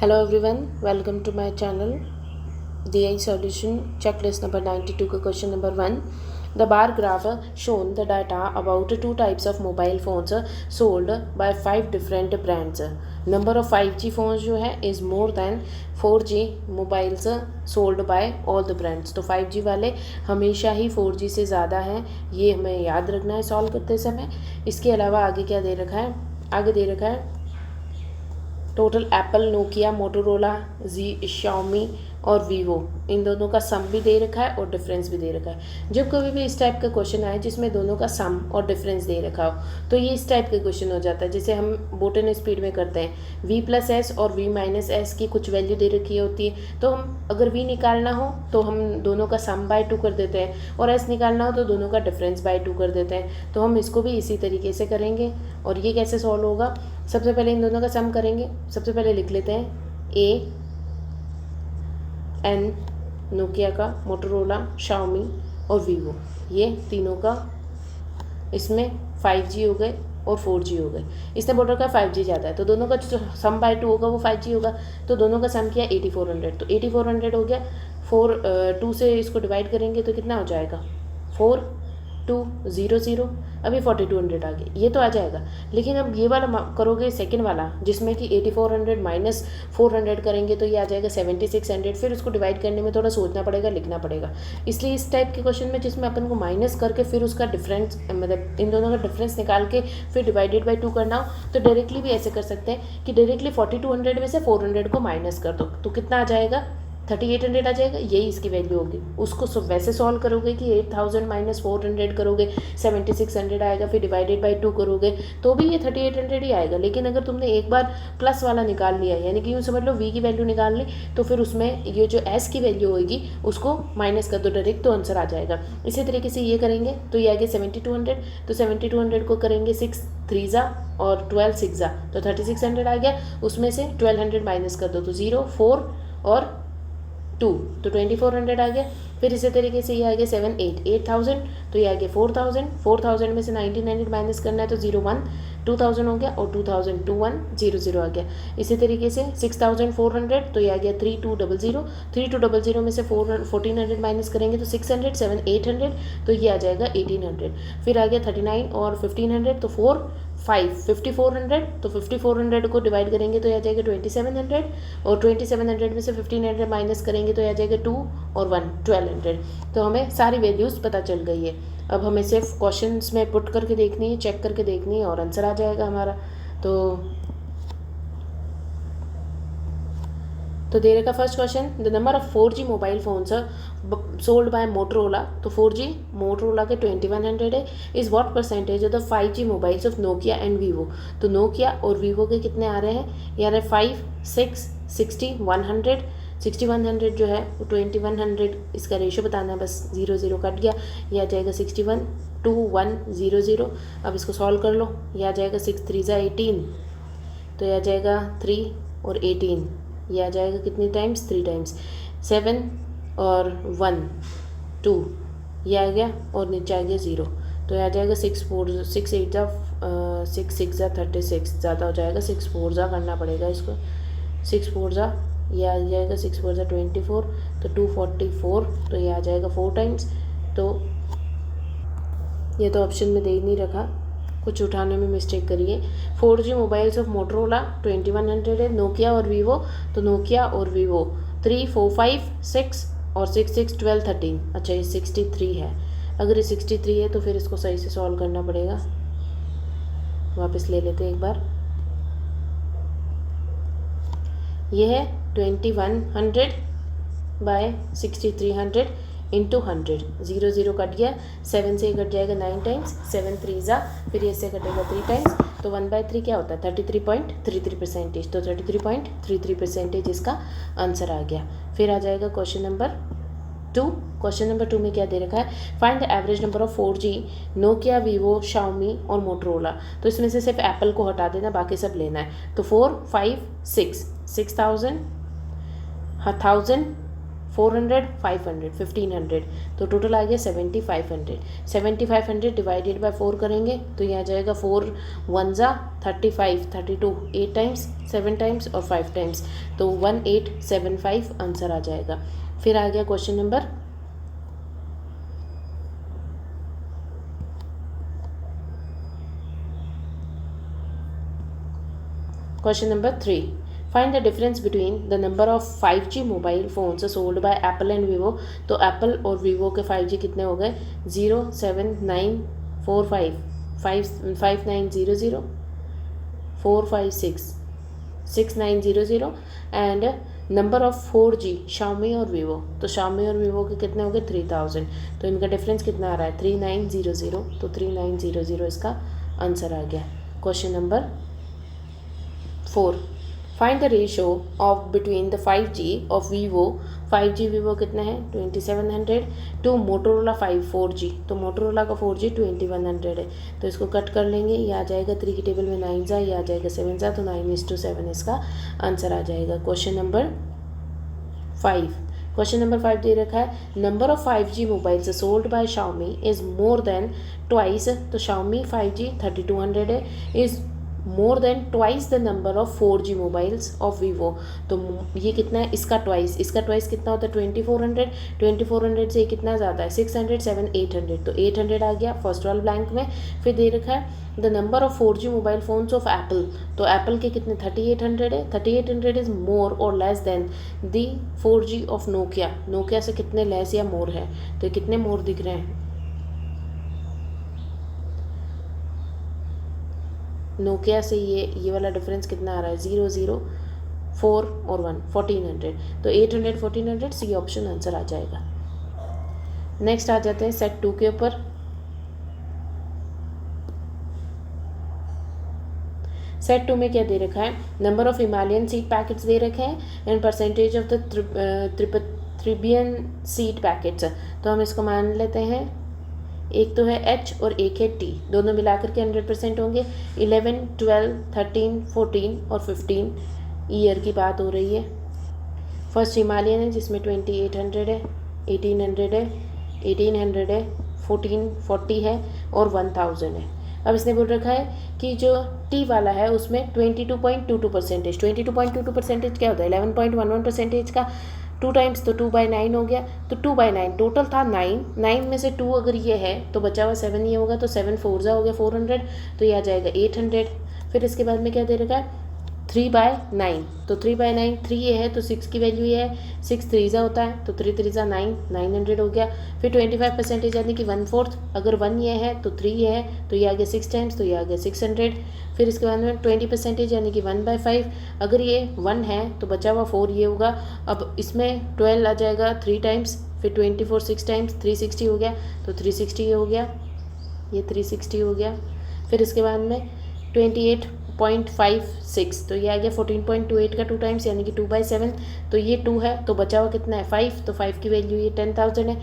Hello everyone, welcome to my channel. DI solution checklist number 92 का question number 1. The bar graph shown the data about two types of mobile phones sold by 5 different brands. Number of 5G phones जो है is more than 4G mobiles sold by all the brands. तो 5G वाले हमेशा ही 4G से ज़्यादा हैं, ये हमें याद रखना है सॉल्व करते समय. इसके अलावा आगे क्या दे रखा है? आगे दे रखा है total Apple, Nokia, Motorola, Xiaomi और वीवो, इन दोनों का सम भी दे रखा है और डिफरेंस भी दे रखा है. जब कभी भी इस टाइप का क्वेश्चन आए जिसमें दोनों का सम और डिफरेंस दे रखा हो तो ये इस टाइप का क्वेश्चन हो जाता है. जैसे हम बोटन स्पीड में करते हैं, v+s और v-s की कुछ वैल्यू दे रखी होती है, तो हम अगर v निकालना हो तो हम दोनों का सम बाय 2 कर देते हैं और s निकालना हो तो दोनों का डिफरेंस बाय 2 कर देते हैं. तो हम इसको भी इसी तरीके से करेंगे. और ये कैसे सॉल्व होगा? सबसे पहले इन दोनों का सम करेंगे. सबसे पहले लिख लेते हैं AN नोकिया का, मोटोरोला, शाओमी और वीवो, ये तीनों का इसमें 5G हो गए और 4G हो गए. इसने बोला का 5G ज़्यादा है तो दोनों का जो सम बाय 2 होगा वो 5G होगा. तो दोनों का सम किया 8400, तो 8400 हो गया. 2 से इसको डिवाइड करेंगे तो कितना हो जाएगा? 4200. अभी 4200 आ गया, ये तो आ जाएगा. लेकिन अब ये वाला करोगे सेकंड वाला जिसमें कि 8400 माइनस 400 करेंगे तो ये आ जाएगा 7600. फिर उसको डिवाइड करने में थोड़ा सोचना पड़ेगा, लिखना पड़ेगा. इसलिए इस टाइप के क्वेश्चन में जिसमें अपन को माइनस करके फिर उसका डिफरेंस, मतलब इन दोनों का डिफरेंस निकाल के फिर डिवाइडेड बाई 2 करना हो तो डायरेक्टली भी ऐसे कर सकते हैं कि डायरेक्टली 4200 में से 400 को माइनस कर दो तो कितना आ जाएगा? 3800 आ जाएगा. यही इसकी वैल्यू होगी. उसको वैसे सॉल्व करोगे कि 8000 माइनस 400 करोगे 7600 आएगा, फिर डिवाइडेड बाई 2 करोगे तो भी ये 3800 ही आएगा. लेकिन अगर तुमने एक बार प्लस वाला निकाल लिया, यानी कि यूँ समझ लो v की वैल्यू निकाल ली, तो फिर उसमें ये जो s की वैल्यू होगी उसको माइनस कर दो डायरेक्ट, तो आंसर आ जाएगा. इसी तरीके से ये करेंगे तो ये आ गया 7200. तो 7200 को करेंगे 6 3 और 12 6 तो 3600 आ गया. उसमें से 1200 माइनस कर दो तो 0 4 और 2 तो 2400 आ गया. फिर इसी तरीके से ये आ गया 7 8 8000, तो ये आ गया 4000 में से 1900 माइनस करना है तो 0 1 2000 हो गया और 2000 2 1 0 0 आ गया. इसी तरीके से 6400 तो ये आ गया 3200 में से 1400 माइनस करेंगे तो 600 7 800 तो ये आ जाएगा 1800. फिर आ गया 39 और 1500 तो 4 5 5400 तो 5400 को डिवाइड करेंगे तो यह आ जाएगा 2700 और 2700 में से 1500 माइनस करेंगे तो यह आ जाएगा 2 और 1 1200. तो हमें सारी वैल्यूज़ पता चल गई है. अब हमें सिर्फ क्वेश्चंस में पुट करके देखनी है, चेक करके देखनी है और आंसर आ जाएगा हमारा. तो दे रखा first question, the number of 4G mobile phones sold by Motorola. तो 4G मोटरोला के 2100 है. Is what percentage of the 5G mobiles of Nokia and Vivo. तो नोकिया और वीवो के कितने आ रहे हैं? यार 5 6 60 100. 6100 जो है वो 2100, इसका रेशो बताना है बस. 0 0 कट गया, ये आ जाएगा 61 2 1 0 0. अब इसको सॉल्व कर लो. ये आ जाएगा 6 3 18 तो ये आ जाएगा 3 और 18. ये आ जाएगा कितनी टाइम्स? 3 टाइम्स. 7 और 1 2 ये आ गया और नीचे आ गया 0 तो ये आ जाएगा 6 4 6 8 6 6 36. ज़्यादा हो जाएगा, 6 4 करना पड़ेगा इसको. 6 4 ये आ जाएगा 6 4 24 तो 244 तो ये आ जाएगा 4 टाइम्स. तो ये तो ऑप्शन में दे ही नहीं रखा, कुछ उठाने में मिस्टेक करिए. 4G मोबाइल्स ऑफ मोटरोला 2100 है. नोकिया और वीवो, तो नोकिया और वीवो 3 4 5 6 और 6 6 12 13. अच्छा ये 63 है. अगर ये 63 है तो फिर इसको सही से सॉल्व करना पड़ेगा. वापस ले लेते हैं एक बार. ये है 2100 बाय 6300 इंटू 100. 0 0 कट गया. 7 से कट जाएगा 9 टाइम्स. 7 3 फिर ये से कटेगा 3 टाइम्स तो 1/3 क्या होता है? 33.33%. तो 33.33% इसका आंसर आ गया. फिर आ जाएगा क्वेश्चन नंबर 2. क्वेश्चन नंबर 2 में क्या दे रखा है? Find the average number of 4G Nokia, Vivo, Xiaomi और मोटरोला. तो इसमें से सिर्फ एप्पल को हटा देना, बाकी सब लेना है. तो 4 5 6 6000 1000 400, 500, 1500, तो टोटल आ गया 7500। 7500 डिवाइडेड बाय 4 करेंगे तो ये आ जाएगा 4 1 जा 35, 32, 8 टाइम्स, 7 टाइम्स और 5 टाइम्स, तो 1875 आंसर आ जाएगा। फिर आ गया question number Question number 3. Find the difference between the number of 5G mobile phones sold by Apple and Vivo. तो Apple और Vivo के 5G कितने हो गए? 0, 7, 9, 4, 5, 5, 9, 0, 0, 4, 5, 6, 6, 9, 0, 0 and number of 4G Xiaomi और Vivo, तो Xiaomi और Vivo के कितने हो गए? 3000, तो इनका डिफरेंस कितना आ रहा है? 3900, तो 3900 इसका आंसर आ गया। Question number 4. Find the ratio of between the 5G of Vivo, 5G Vivo कितना है? 2700 to Motorola 4G, तो Motorola का 4G 2100 है, तो इसको कट कर लेंगे, ये आ जाएगा 3 की टेबल में 9 जा, ये आ जाएगा 7 जा, तो 9:7 इसका आंसर आ जाएगा। Question number 5. क्वेश्चन नंबर 5 दे रखा है number of 5G mobiles sold by Xiaomi is more than twice, तो Xiaomi 5G 3200 है, is more than twice the number of 4G mobiles of Vivo, तो ये कितना है? इसका ट्वाइस कितना होता है? 2400, 2400 से कितना ज़्यादा है? 600, 7, 800, तो 800 आ गया फर्स्ट वाल ब्लैंक में। फिर दे रखा है the number of 4G mobile phones of Apple, तो एप्पल के कितने? 3800 है, 3800 इज मोर और less than the 4G of Nokia, Nokia से कितने लेस या मोर है? तो कितने मोर दिख रहे हैं? नोकिया से ये वाला डिफरेंस कितना आ रहा है? 0, 0, 4 और 1, 1400, तो 800, 1400 सी ऑप्शन आंसर आ जाएगा। नेक्स्ट आ जाते हैं सेट 2 के ऊपर। सेट 2 में क्या दे रखा है? Number of Himalayan seed packets दे रखे हैं and percentage of the Tribian seed packets, तो हम इसको मान लेते हैं, एक तो है H और एक है T, दोनों मिलाकर के 100% होंगे। 11, 12, 13, 14 और 15 ईयर की बात हो रही है। फर्स्ट हिमालयन है जिसमें 2800 है, 1800 है, 1800 है, 1440 है और 1000 है। अब इसने बोल रखा है कि जो T वाला है उसमें 22.22%, 22.22% क्या होता है? 11.11% का 2 टाइम्स, तो 2/9 हो गया, तो 2/9 टोटल था 9 में से 2 अगर ये है तो बचा हुआ 7 ये होगा, तो 7 4 जा हो गया 400, तो ये आ जाएगा 800। फिर इसके बाद में क्या दे रखा है? 3/9, तो 3/9 3 ये है तो 6 की वैल्यू ये है, 6 3 जा होता है, तो 3 3 जा 9, 900 हो गया। फिर 25% यानी कि 1/4, अगर 1 ये है तो 3 ये है, तो ये आ गया 6 टाइम्स, तो ये आ गया 600। फिर इसके बाद में 20% यानी कि 1/5, अगर ये 1 है तो बचा हुआ 4 ये होगा। अब इसमें 12 आ जाएगा 3 टाइम्स, फिर 24 6 टाइम्स, 360 हो गया, तो 360 ये हो गया, ये 360 हो गया। फिर इसके बाद में 28.56, तो ये आ गया 14.28 का 2 टाइम्स यानी कि 2/7, तो ये 2 है तो बचा हुआ कितना है? 5, तो 5 की वैल्यू ये 10,000 है,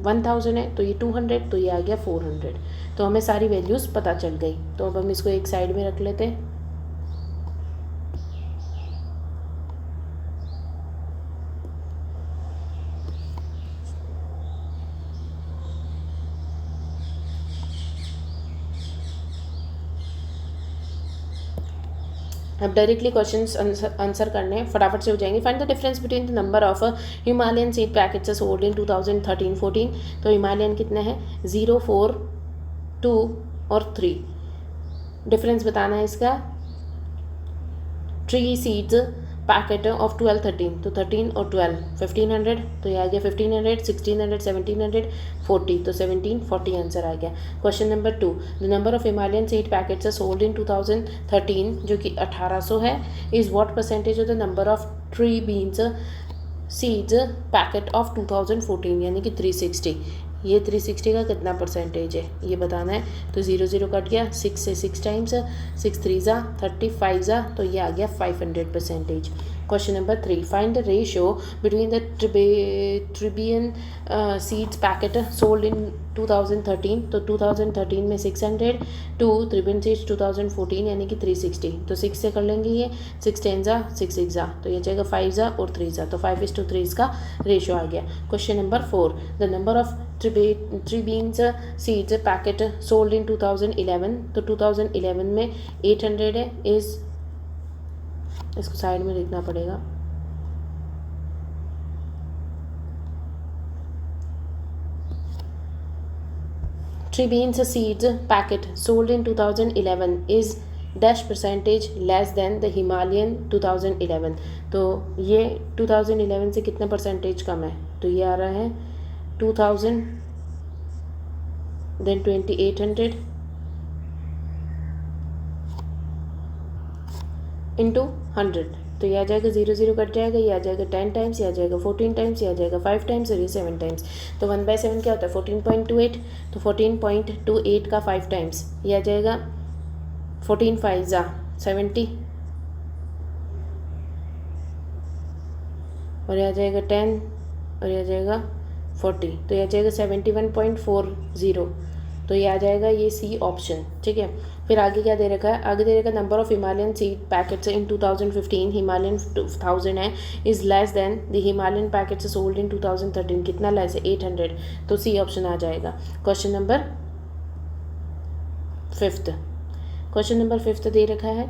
1000 है, तो ये 200, तो ये आ गया 400। तो हमें सारी वैल्यूज़ पता चल गई, तो अब हम इसको एक साइड में रख लेते हैं। अब डायरेक्टली क्वेश्चंस आंसर करने हैं, फटाफट से हो जाएंगे। Find the difference between the number of Himalayan seed packets sold in 2013-14, तो हिमालयन कितने हैं? 0, 4, 2 और 3। डिफरेंस बताना है इसका। 3 सीड्स पैकेट ऑफ 12, 13, तो 13 और 12 1500, तो ये आ गया 1500, 1600, 1700, 40, तो 1740 आंसर आ गया। Question number 2, the number of Himalayan seed packets sold in 2013 जो कि 1800 है, is what percentage of the number of tree beans seeds packet of 2014 यानी कि 360, ये 360 का कितना परसेंटेज है ये बताना है। तो 0 0 कट गया, 6 से 6 टाइम्स, 6 3 जा 35 जा, तो ये आ गया 500%। Question number 3, find the ratio between the Tribian seeds packet sold in 2013, तो 2013 में 600 टू ट्रिबियन सीड्स 2014 यानी कि 360, तो 6 से कर लेंगे ये, 6 10 जा 6 6 जा, तो ये जाएगा 5 जा और 3 जा, तो 5:3 इसका रेशियो आ गया। Question number 4, the number of Tribians seeds packet sold in 2011, तो 2011 में 800 है, इज, इसको साइड में लिखना पड़ेगा, Tribeans seeds packet sold in 2011 is dash percentage less than the Himalayan 2011, तो ये 2011 से कितना परसेंटेज कम है, तो ये आ रहा है 2000 then 2800 into 100, तो ये आ जाएगा 0 0 कट जाएगा, ये आ जाएगा 10 टाइम्स, ये आ जाएगा 14 टाइम्स, ये आ जाएगा 5 टाइम्स और ये 7 टाइम्स, तो 1/7 क्या होता है 14.28, तो 14.28 का 5 टाइम्स, ये आ जाएगा 14 5 जा 70 और ये आ जाएगा 10 और ये आ जाएगा 40, तो ये आ जाएगा 71.40, तो ये आ जाएगा ये सी ऑप्शन। ठीक है, फिर आगे क्या दे रखा है, आगे दे रखा है number of Himalayan seed packets in 2015, Himalayan 1000 है, is less than the Himalayan packets sold in 2013, कितना लेस है 800, तो सी ऑप्शन आ जाएगा। क्वेश्चन नंबर 5, क्वेश्चन नंबर 5 दे रखा है,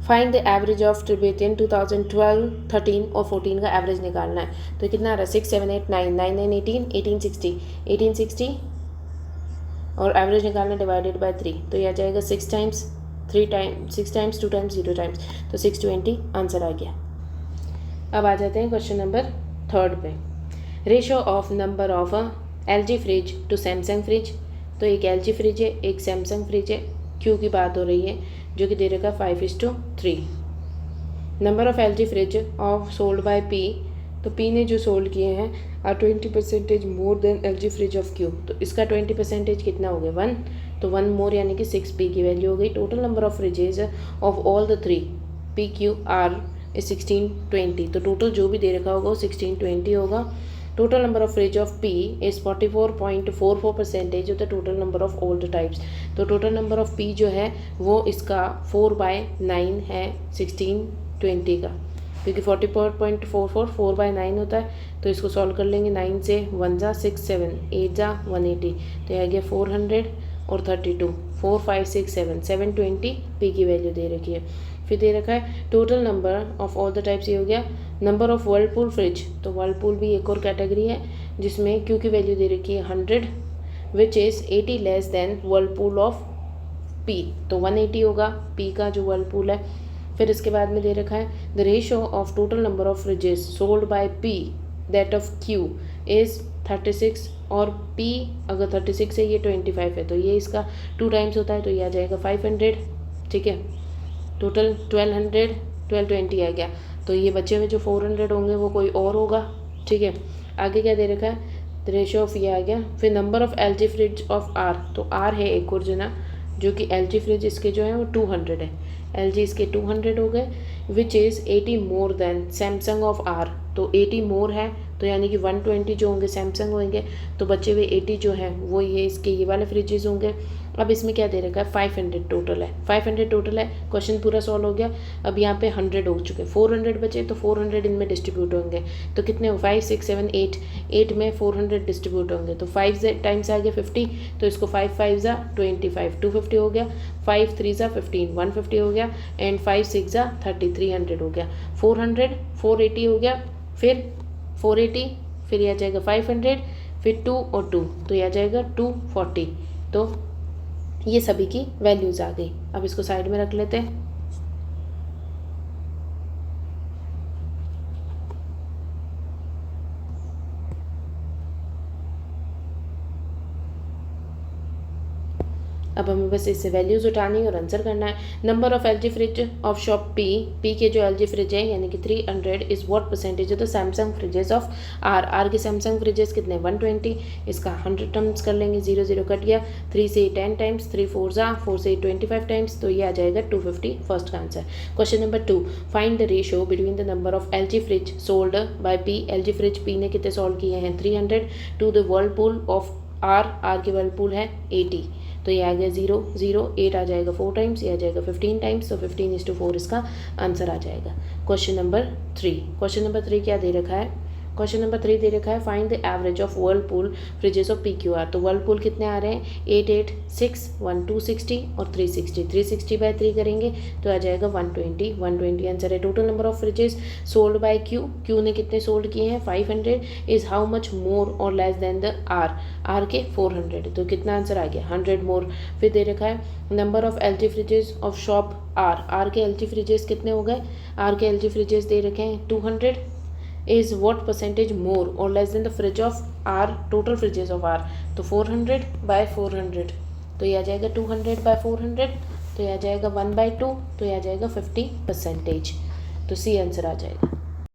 फाइंड द एवरेज ऑफ ट्रिबेटियन 2012, 13 और 14 का एवरेज निकालना है, तो कितना आ रहा है 6 7 8 9 9 9 18 1860 और एवरेज निकालना डिवाइडेड बाय 3, तो ये आ जाएगा 6 times 3 times 6 times 2 times 0 times, तो 620 आंसर आ गया। अब आ जाते हैं क्वेश्चन नंबर 3 पे, ratio of number of LG fridge to Samsung fridge, तो एक LG फ्रिज है एक सैमसंग फ्रिज है, क्यू की बात हो रही है जो कि दे रखा 5:3, number of LG fridge of sold by P, तो P ने जो सोल्ड किए हैं are 20% more than LG fridge of Q, तो इसका 20% कितना हो गया 1, तो 1 मोर यानी कि 6P की वैल्यू हो गई। Total number of fridges of all the 3 PQR is 1620, तो टोटल जो भी दे रखा होगा वो 1620 होगा। Total number of fridge of P is 44.44% of the total number of all the types, तो टोटल नंबर ऑफ P जो है वो इसका 4/9 है 1620 का, क्योंकि 44.44 4/9 होता है, तो इसको सॉल्व कर लेंगे, 9 से 1 जा 6 7 8 जा 180, तो ये आ गया 400 और 32 4 5 6 7 720 P की वैल्यू दे रखी है। फिर दे रखा है total number of all the types, ये हो गया नंबर ऑफ वर्लपूल फ्रिज, तो वर्लपूल भी एक और कैटेगरी है जिसमें क्यू की वैल्यू दे रखी है 100 which is 80 less than Whirlpool of P, तो 180 होगा P का जो वर्लपूल है। फिर इसके बाद में दे रखा है the ratio of total number of freezes sold by P that of Q is 36, और P अगर 36 है ये 25 है, तो ये इसका 2 टाइम्स होता है, तो ये आ जाएगा 500। ठीक है, टोटल 1200 1220 आ गया, तो ये बचे हुए जो 400 होंगे वो कोई और होगा। ठीक है, आगे क्या दे रखा है द रेशियो ऑफ, ये आ गया। फिर number of LG fridge of R, तो R है एक और जना जो कि LG फ्रिज इसके जो है वो 200 है, LG इसके 200 हो गए, which is 80 more than Samsung of R, तो 80 मोर है, तो यानी कि 120 जो होंगे सैमसंग होंगे, तो बचे हुए 80 जो है वो ये इसके ये वाले फ्रिजेज होंगे। अब इसमें क्या दे रखा है 500 टोटल है, 500 टोटल है, क्वेश्चन पूरा सॉल्व हो गया। अब यहाँ पे 100 हो चुके, 400 बचे, तो 400 इनमें डिस्ट्रीब्यूट होंगे, तो कितने हो 5 6 7 8 8 में 400 डिस्ट्रीब्यूट होंगे, तो 5 टाइम्स आ गया 50, तो इसको 5 5 जा 25 250 हो गया, 5 3 जा 15 150 हो गया, एंड 5 6 जा 30 300 हो गया, 400 480 हो गया, फिर 480, फिर यह आ जाएगा 500, फिर 2 और 2, तो यह आ जाएगा 240, तो ये सभी की वैल्यूज़ आ गई। अब इसको साइड में रख लेते हैं। अब हमें बस इससे वैल्यूज़ उठानी है और आंसर करना है। Number of LG fridge of shop P के जो LG फ्रिज है यानी कि 300 is what percentage of the Samsung fridges of R K Samsung fridges कितने 120, इसका 100 टाइम्स कर लेंगे, 0 0 कट गया, 3 से 10 टाइम्स, 3 4 जा 4 से 25 टाइम्स, तो ये आ जाएगा 250 फर्स्ट का answer. Question number 2, find the ratio between the number of LG fridge sold by P. LG fridge P ने कितने सोल्ड किए हैं 300 to the Whirlpool of R K Whirlpool है 80, तो ये आ गया 0 0, 8 आ जाएगा 4 टाइम्स, ये आ जाएगा 15 टाइम्स, तो 15:4 इसका आंसर आ जाएगा। क्वेश्चन नंबर 3 क्या दे रखा है? क्वेश्चन नंबर 3 दे रखा है find the average of Whirlpool freezes of PQR। तो वर्लपूल कितने आ रहे हैं 8 8 6 1 260 और 360, 360 बाय 3 करेंगे तो आ जाएगा 120 आंसर है। Total number of freezes sold by Q ने कितने सोल्ड किए हैं 500 इज़ हाउ मच मोर और लेस देन द आर के 400, तो कितना आंसर आ गया 100 मोर। फिर दे रखा है number of LG fridges of shop R K LG fridges कितने हो गए, आर के LG फ्रिजेस दे रखे हैं 200 is what percentage more or less than the fridge of R total fridges of R, तो 400 by 400, तो ये आ जाएगा 200 by 400, तो ये आ जाएगा 1/2, तो ये आ जाएगा 50%, तो सी आंसर आ जाएगा।